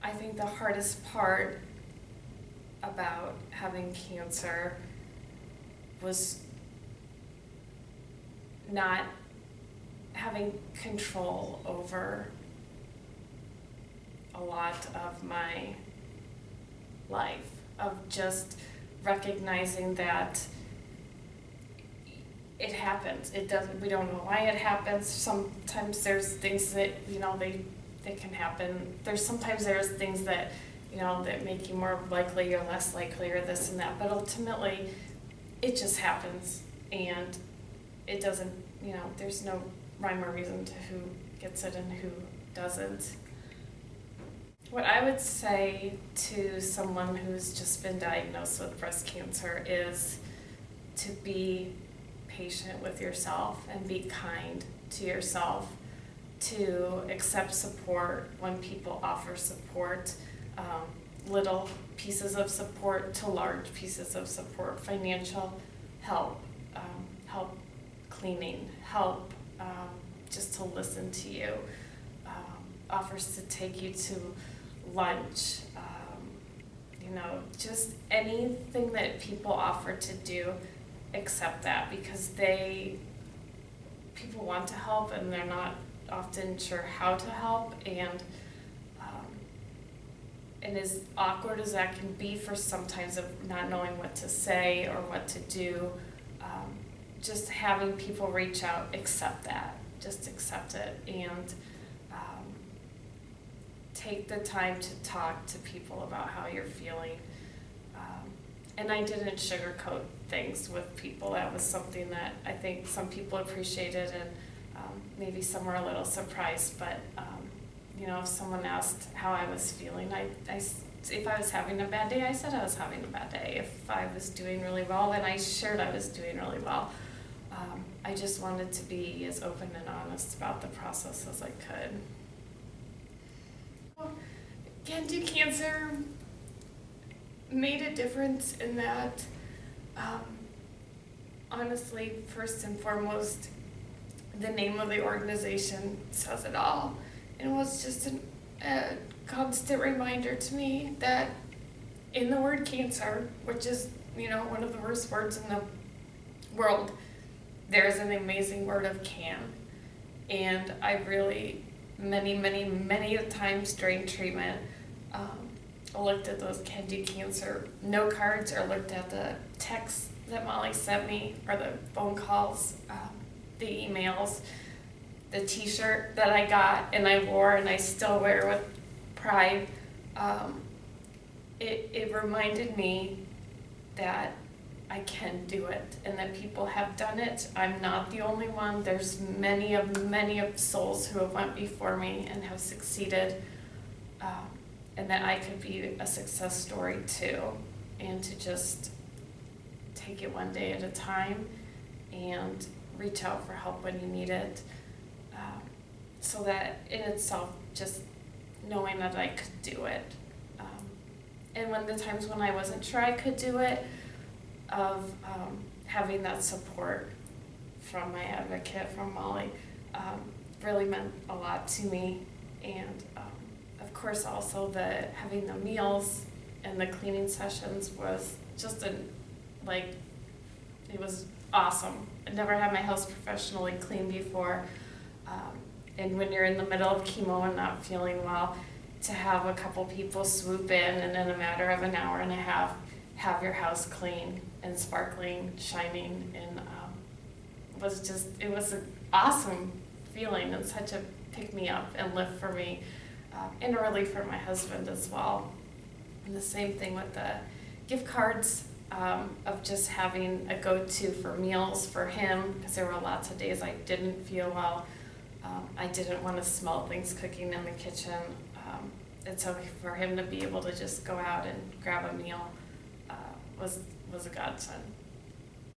I think the hardest part about having cancer was not having control over a lot of my life, of just recognizing that it happens. It doesn't, we don't know why it happens. Sometimes there's things that, they can happen. Sometimes there's things that, that make you more likely or less likely or this and that, but ultimately it just happens, and it doesn't, there's no rhyme or reason to who gets it and who doesn't. What I would say to someone who's just been diagnosed with breast cancer is to be patient with yourself and be kind to yourself, to accept support when people offer support, little pieces of support to large pieces of support, financial help, help cleaning, help just to listen to you, offers to take you to lunch, just anything that people offer to do, accept that, because people want to help and they're not often sure how to help, and as awkward as that can be for sometimes of not knowing what to say or what to do, just having people reach out, accept that, just accept it, and take the time to talk to people about how you're feeling. And I didn't sugarcoat things with people. That was something that I think some people appreciated, and maybe some were a little surprised, but if someone asked how I was feeling, if I was having a bad day, I said I was having a bad day. If I was doing really well, then I shared I was doing really well. I just wanted to be as open and honest about the process as I could. Can-Do Cancer made a difference in that, honestly, first and foremost, the name of the organization says it all. It was just a constant reminder to me that in the word cancer, which is, one of the worst words in the world, there's an amazing word of can. And I really, many times during treatment, looked at those Can-Do Cancer note cards, or looked at the texts that Molly sent me, or the phone calls, the emails, the t-shirt that I got and I wore and I still wear with pride. It reminded me that I can do it, and that people have done it. I'm not the only one. There's many of souls who have went before me and have succeeded, and that I could be a success story too, and to just take it one day at a time and reach out for help when you need it. So that in itself, just knowing that I could do it. And when the times when I wasn't sure I could do it, of having that support from my advocate, from Molly, really meant a lot to me. And of course also having the meals and the cleaning sessions was just it was awesome. I never had my house professionally cleaned before. And when you're in the middle of chemo and not feeling well, to have a couple people swoop in and in a matter of an hour and a half have your house clean and sparkling, shining, and it was an awesome feeling and such a pick-me-up and lift for me, and a relief for my husband as well. And the same thing with the gift cards, of just having a go-to for meals for him, because there were lots of days I didn't feel well. I didn't want to smell things cooking in the kitchen, and so for him to be able to just go out and grab a meal was a godsend.